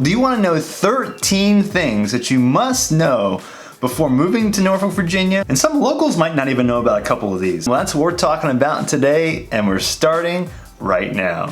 Do you want to know 13 things that you must know before moving to Norfolk, Virginia? And some locals might not even know about a couple of these. Well, that's what we're talking about today, and we're starting right now.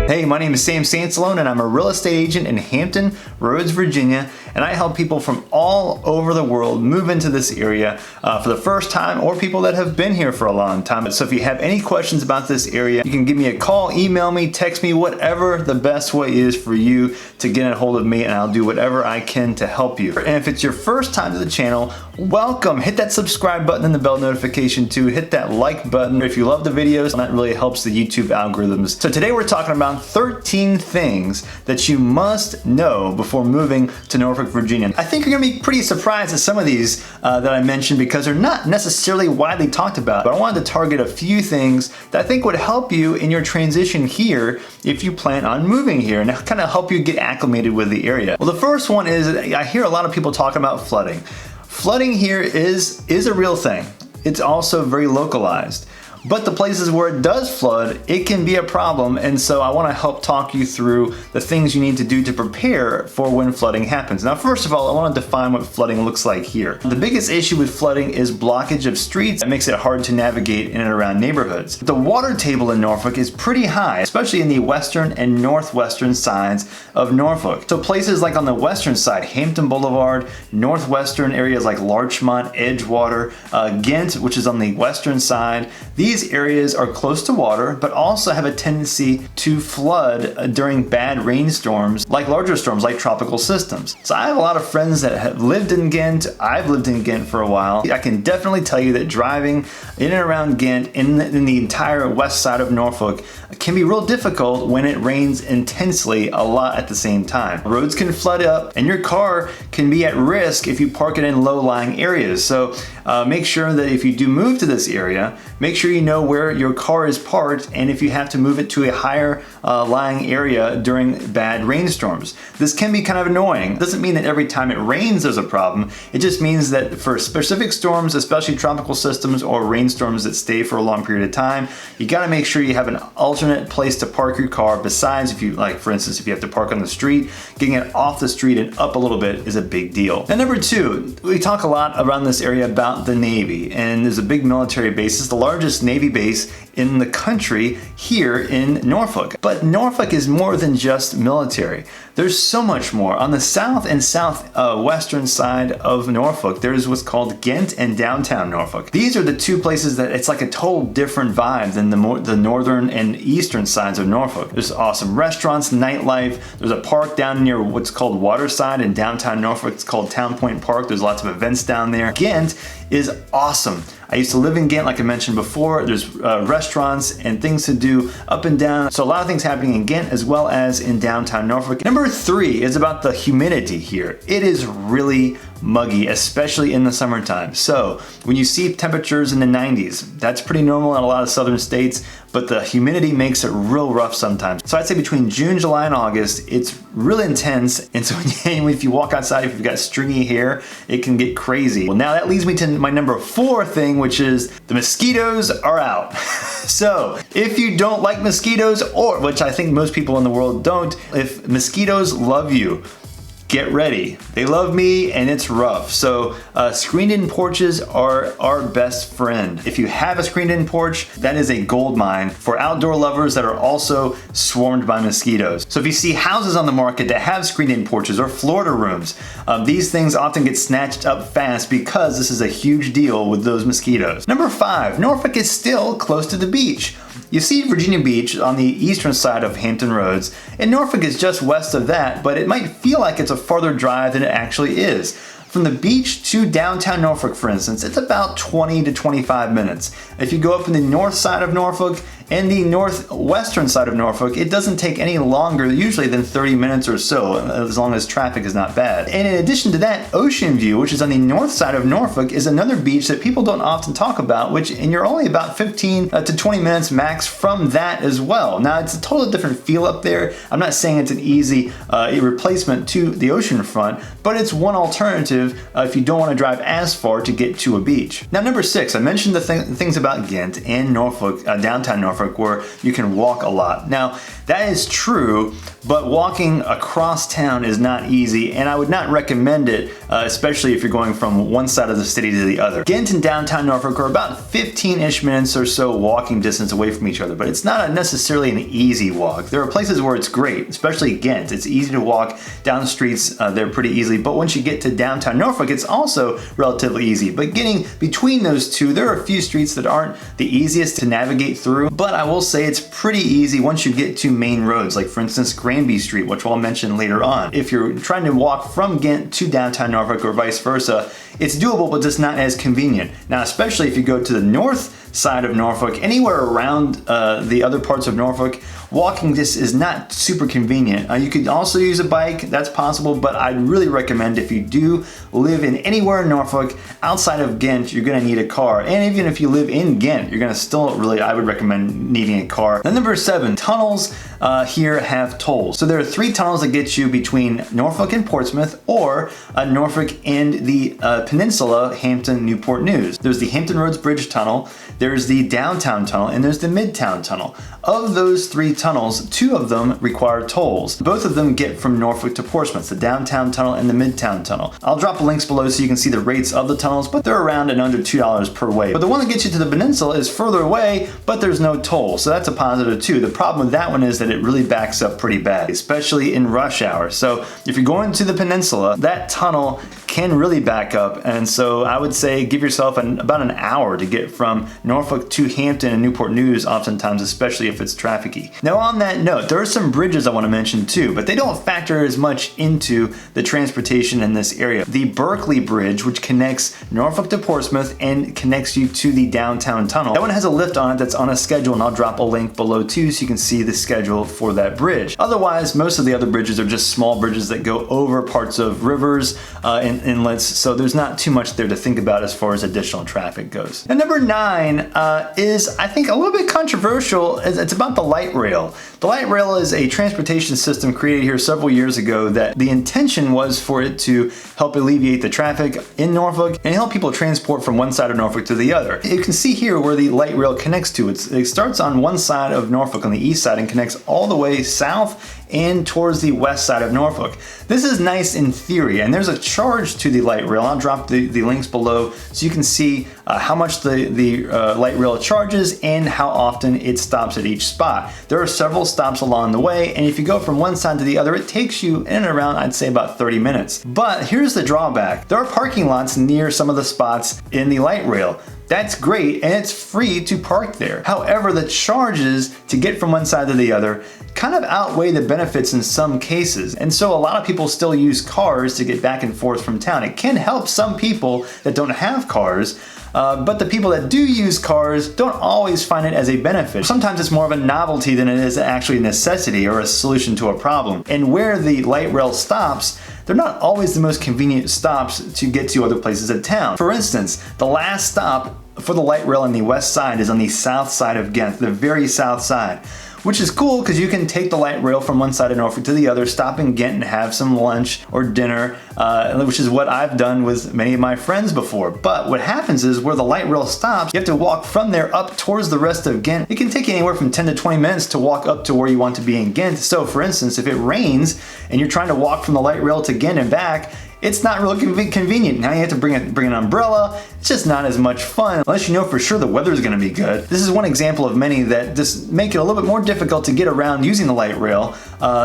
Hey, my name is Sam Sansalone, and I'm a real estate agent in Hampton Roads, Virginia, and I help people from all over the world move into this area for the first time, or people that have been here for a long time. So if you have any questions about this area, you can give me a call, email me, text me, whatever the best way is for you to get a hold of me, and I'll do whatever I can to help you. And if it's your first time to the channel, welcome. Hit that subscribe button and the bell notification too. Hit that like button if you love the videos. That really helps the YouTube algorithms. So today we're talking about 13 things that you must know before moving to Norfolk, Virginia. I think you're gonna be pretty surprised at some of these that I mentioned because they're not necessarily widely talked about, but I wanted to target a few things that I think would help you in your transition here if you plan on moving here and kind of help you get acclimated with the area. Well, the first one is, I hear a lot of people talk about flooding. Flooding here is a real thing. It's also very localized. But the places where it does flood, it can be a problem, and so I want to help talk you through the things you need to do to prepare for when flooding happens. Now, first of all, I want to define what flooding looks like here. The biggest issue with flooding is blockage of streets. That makes it hard to navigate in and around neighborhoods. The water table in Norfolk is pretty high, especially in the western and northwestern sides of Norfolk. So places like on the western side, Hampton Boulevard, northwestern areas like Larchmont, Edgewater, Ghent, which is on the western side, these areas are close to water, but also have a tendency to flood during bad rainstorms, like larger storms, like tropical systems. So I have a lot of friends that have lived in Ghent. I've lived in Ghent for a while. I can definitely tell you that driving in and around Ghent in the entire west side of Norfolk can be real difficult when it rains intensely a lot at the same time. Roads can flood up, and your car can be at risk if you park it in low-lying areas. So make sure that if you do move to this area, make sure you know where your car is parked and if you have to move it to a higher lying area during bad rainstorms. This can be kind of annoying. It doesn't mean that every time it rains there's a problem. It just means that for specific storms, especially tropical systems or rainstorms that stay for a long period of time, you got to make sure you have an alternate place to park your car. Besides, if you, like for instance, if you have to park on the street, getting it off the street and up a little bit is a big deal. And number two, we talk a lot around this area about the Navy, and there's a big military base. It's the largest Navy base in the country here in Norfolk. But Norfolk is more than just military. There's so much more. On the south and southwestern side of Norfolk, there's what's called Ghent and downtown Norfolk. These are the two places that it's like a total different vibe than the northern and eastern sides of Norfolk. There's awesome restaurants, nightlife. There's a park down near what's called Waterside in downtown Norfolk. It's called Town Point Park. There's lots of events down there. Ghent is awesome. I used to live in Ghent, like I mentioned before. There's restaurants and things to do up and down. So a lot of things happening in Ghent as well as in downtown Norfolk. Number three is about the humidity here. It is really muggy, especially in the summertime. So when you see temperatures in the 90s, that's pretty normal in a lot of southern states, but the humidity makes it real rough sometimes. So I'd say between June, July, and August, it's really intense. And so if you walk outside, if you've got stringy hair, it can get crazy. Well, now that leads me to my number four thing, which is the mosquitoes are out. So if you don't like mosquitoes, or which I think most people in the world don't, if mosquitoes love you, get ready. They love me and it's rough. So screened-in porches are our best friend. If you have a screened-in porch, that is a gold mine for outdoor lovers that are also swarmed by mosquitoes. So if you see houses on the market that have screened-in porches or Florida rooms, these things often get snatched up fast because this is a huge deal with those mosquitoes. Number five, Norfolk is still close to the beach. You see Virginia Beach on the eastern side of Hampton Roads, and Norfolk is just west of that, but it might feel like it's a farther drive than it actually is. From the beach to downtown Norfolk, for instance, it's about 20 to 25 minutes. If you go up in the north side of Norfolk and the northwestern side of Norfolk, it doesn't take any longer usually than 30 minutes or so, as long as traffic is not bad. And in addition to that, Ocean View, which is on the north side of Norfolk, is another beach that people don't often talk about, and you're only about 15 to 20 minutes max from that as well. Now, it's a totally different feel up there. I'm not saying it's an easy replacement to the ocean front, but it's one alternative if you don't want to drive as far to get to a beach. Now, number 6, I mentioned the things about Ghent and Norfolk, downtown Norfolk, Norfolk where you can walk a lot. Now, that is true, but walking across town is not easy, and I would not recommend it, especially if you're going from one side of the city to the other. Ghent and downtown Norfolk are about 15-ish minutes or so walking distance away from each other, but it's not necessarily an easy walk. There are places where it's great, especially Ghent. It's easy to walk down the streets there pretty easily, but once you get to downtown Norfolk, it's also relatively easy. But getting between those two, there are a few streets that aren't the easiest to navigate through, but I will say it's pretty easy once you get to main roads, like for instance Granby Street, which I'll mention later on. If you're trying to walk from Ghent to downtown Norfolk or vice versa, it's doable, but just not as convenient. Now, especially if you go to the north side of Norfolk, anywhere around the other parts of Norfolk, walking this is not super convenient. You could also use a bike, that's possible, but I'd really recommend if you do live in anywhere in Norfolk outside of Ghent, you're gonna need a car. And even if you live in Ghent, you're gonna still really, I would recommend needing a car. Then number 7, tunnels here have tolls. So there are 3 tunnels that get you between Norfolk and Portsmouth, or Norfolk and the peninsula, Hampton, Newport News. There's the Hampton Roads Bridge Tunnel, there's the Downtown Tunnel, and there's the Midtown Tunnel. Of those 3 tunnels, 2 of them require tolls. Both of them get from Norfolk to Portsmouth, the Downtown Tunnel and the Midtown Tunnel. I'll drop links below so you can see the rates of the tunnels, but they're around and under $2 per way. But the one that gets you to the peninsula is further away, but there's no toll, so that's a positive too. The problem with that one is that it really backs up pretty bad, especially in rush hour. So if you're going to the peninsula, that tunnel can really back up, and so I would say give yourself about an hour to get from Norfolk to Hampton and Newport News oftentimes, especially if it's trafficy. Now on that note, there are some bridges I want to mention too, but they don't factor as much into the transportation in this area. The Berkeley Bridge, which connects Norfolk to Portsmouth and connects you to the downtown tunnel. That one has a lift on it that's on a schedule, and I'll drop a link below too so you can see the schedule for that bridge. Otherwise, most of the other bridges are just small bridges that go over parts of rivers and inlets, so there's not too much there to think about as far as additional traffic goes. And number 9 is, I think, a little bit controversial. It's about the light rail. The light rail is a transportation system created here several years ago that the intention was for it to help alleviate the traffic in Norfolk and help people transport from one side of Norfolk to the other. You can see here where the light rail connects to. It starts on one side of Norfolk on the east side and connects all the way south and towards the west side of Norfolk. This is nice in theory, and there's a charge to the light rail. I'll drop the links below so you can see how much the light rail charges and how often it stops at each spot. There are several stops along the way, and if you go from one side to the other, it takes you in and around, I'd say, about 30 minutes. But here's the drawback. There are parking lots near some of the spots in the light rail. That's great, and it's free to park there. However, the charges to get from one side to the other kind of outweigh the benefits in some cases. And so a lot of people still use cars to get back and forth from town. It can help some people that don't have cars, but the people that do use cars don't always find it as a benefit. Sometimes it's more of a novelty than it is actually a necessity or a solution to a problem. And where the light rail stops, they're not always the most convenient stops to get to other places in town. For instance, the last stop for the light rail on the west side is on the south side of Ghent, the very south side, which is cool because you can take the light rail from one side of Norfolk to the other, stop in Ghent and have some lunch or dinner, which is what I've done with many of my friends before. But what happens is where the light rail stops, you have to walk from there up towards the rest of Ghent. It can take you anywhere from 10 to 20 minutes to walk up to where you want to be in Ghent. So for instance, if it rains and you're trying to walk from the light rail to Ghent and back, it's not really convenient. Now you have to bring an umbrella. It's just not as much fun unless you know for sure the weather is going to be good. This is one example of many that just make it a little bit more difficult to get around using the light rail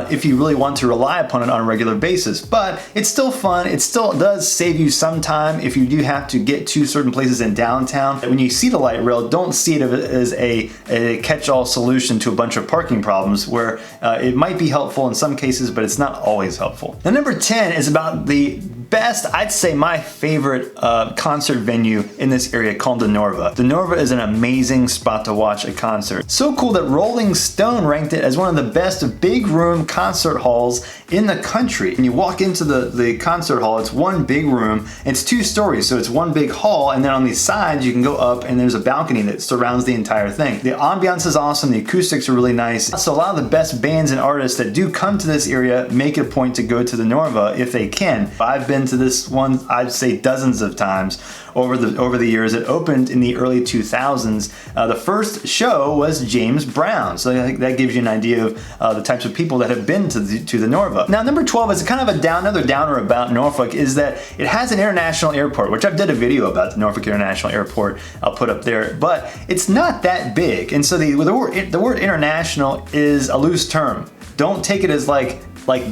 if you really want to rely upon it on a regular basis. But it's still fun. It still does save you some time if you do have to get to certain places in downtown. When you see the light rail, don't see it as a catch-all solution to a bunch of parking problems, where it might be helpful in some cases, but it's not always helpful. Now, number 10 is about the best, I'd say my favorite concert venue in this area, called the Norva. The Norva is an amazing spot to watch a concert. So cool that Rolling Stone ranked it as one of the best big room concert halls in the country. When you walk into the concert hall, it's one big room. It's 2 stories, so it's one big hall, and then on the sides you can go up and there's a balcony that surrounds the entire thing. The ambiance is awesome, the acoustics are really nice. So a lot of the best bands and artists that do come to this area make it a point to go to the Norva if they can. I've been been to this one, I'd say dozens of times over the years. It opened in the early 2000s. The first show was James Brown, so I think that gives you an idea of the types of people that have been to the Norva. Now, number 12 is kind of another downer about Norfolk, is that it has an international airport, which I've did a video about the Norfolk International Airport. I'll put up there, but it's not that big, and so the word international is a loose term. Don't take it as like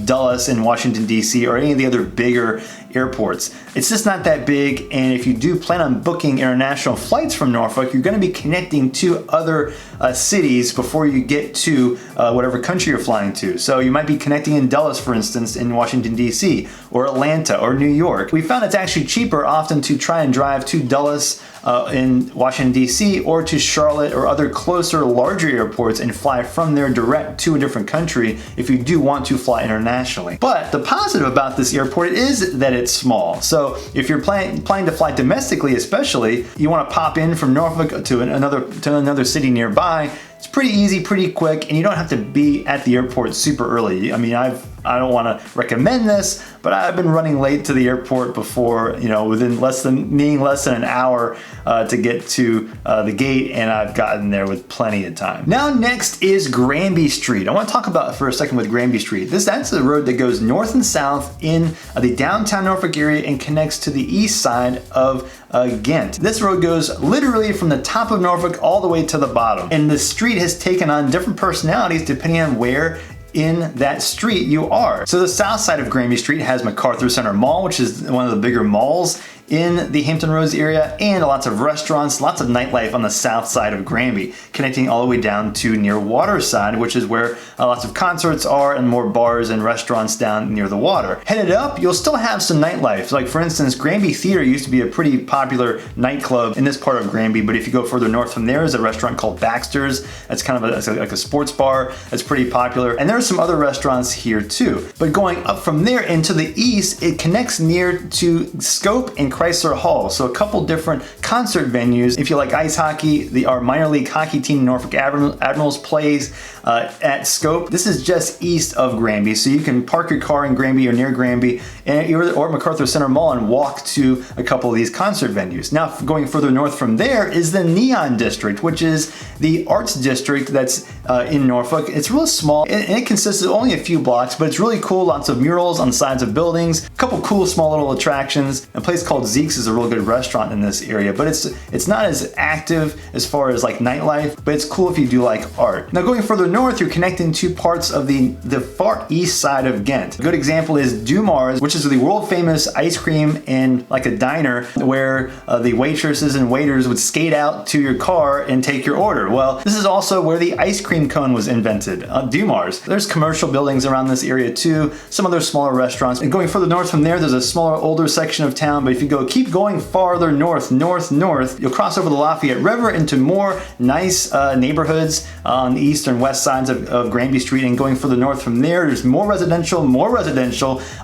Dulles in Washington, D.C. or any of the other bigger airports. It's just not that big, and if you do plan on booking international flights from Norfolk, you're going to be connecting to other cities before you get to whatever country you're flying to. So you might be connecting in Dulles, for instance, in Washington, D.C. or Atlanta or New York. We found it's actually cheaper often to try and drive to Dulles in Washington, D.C. or to Charlotte or other closer, larger airports and fly from there direct to a different country if you do want to fly internationally. But the positive about this airport is that it's small. So if you're planning to fly domestically, especially, you want to pop in from Norfolk to another city nearby, it's pretty easy, pretty quick, and you don't have to be at the airport super early. I mean, I don't want to recommend this, but I've been running late to the airport before, within less than an hour to get to the gate, and I've gotten there with plenty of time. Now, next is Granby Street. I want to talk about for a second with Granby Street. That's the road that goes north and south in the downtown Norfolk area and connects to the east side of Ghent. This road goes literally from the top of Norfolk all the way to the bottom, and the street has taken on different personalities depending on where in that street you are. So the south side of Granby Street has MacArthur Center Mall, which is one of the bigger malls in the Hampton Roads area, and lots of restaurants, lots of nightlife on the south side of Granby, connecting all the way down to near Waterside, which is where lots of concerts are and more bars and restaurants down near the water. Headed up, you'll still have some nightlife. Like for instance, Granby Theater used to be a pretty popular nightclub in this part of Granby, but if you go further north from there is a restaurant called Baxter's. That's kind of like a sports bar that's pretty popular, and there are some other restaurants here too. But going up from there into the east, it connects near to Scope and Chrysler Hall, so a couple different concert venues. If you like ice hockey, our minor league hockey team, Norfolk Admirals, plays at Scope. This is just east of Granby, so you can park your car in Granby or near Granby or MacArthur Center Mall and walk to a couple of these concert venues. Now, going further north from there is the Neon District, which is the arts district that's in Norfolk. It's real small, and it consists of only a few blocks, but it's really cool. Lots of murals on the sides of buildings, a couple cool small little attractions. A place called Zeke's is a real good restaurant in this area, but it's not as active as far as like nightlife, but it's cool if you do like art. Now, going further north, you're connecting to parts of the far east side of Ghent. A good example is Dumars, which is the world famous ice cream and like a diner where the waitresses and waiters would skate out to your car and take your order. Well, this is also where the ice cream cone was invented, Dumars. There's commercial buildings around this area too, some other smaller restaurants. And going further north from there, there's a smaller, older section of town, but if you keep going farther north, you'll cross over the Lafayette River into more nice neighborhoods on the east and west sides of Granby Street, and going further north from there, there's more residential,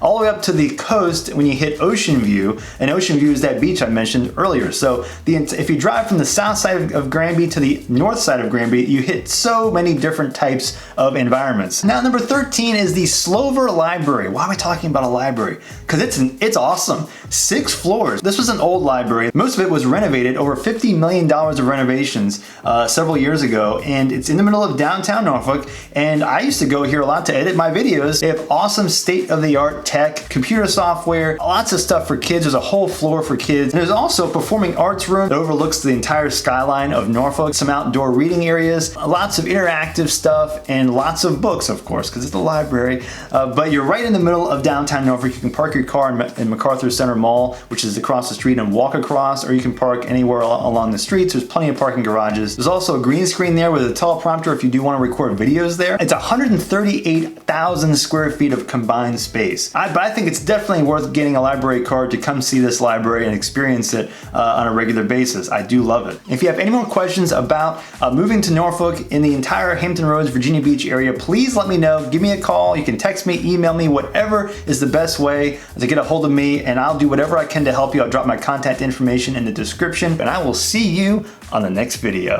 all the way up to the coast when you hit Ocean View, and Ocean View is that beach I mentioned earlier. So if you drive from the south side of Granby to the north side of Granby, you hit so many different types of environments. Now, number 13 is the Slover Library. Why am I talking about a library? Because it's awesome. 6 floors. This was an old library. Most of it was renovated, over $50 million of renovations several years ago, and it's in the middle of downtown Norfolk, and I used to go here a lot to edit my videos. They have awesome state-of-the-art tech, computer software, lots of stuff for kids. There's a whole floor for kids. And there's also a performing arts room that overlooks the entire skyline of Norfolk, some outdoor reading areas, lots of interactive stuff, and lots of books, of course, because it's a library. But you're right in the middle of downtown Norfolk. You can park your car in MacArthur Center Mall, which is across the street, and walk across, or you can park anywhere along the streets. There's plenty of parking garages. There's also a green screen there with a teleprompter if you do want to record videos there. It's 138,000 square feet of combined space. But I think it's definitely worth getting a library card to come see this library and experience it on a regular basis. I do love it. If you have any more questions about moving to Norfolk in the entire Hampton Roads, Virginia Beach area, please let me know. Give me a call. You can text me, email me, whatever is the best way to get a hold of me, and I'll do whatever I can to help you. I'll drop my contact information in the description, and I will see you on the next video.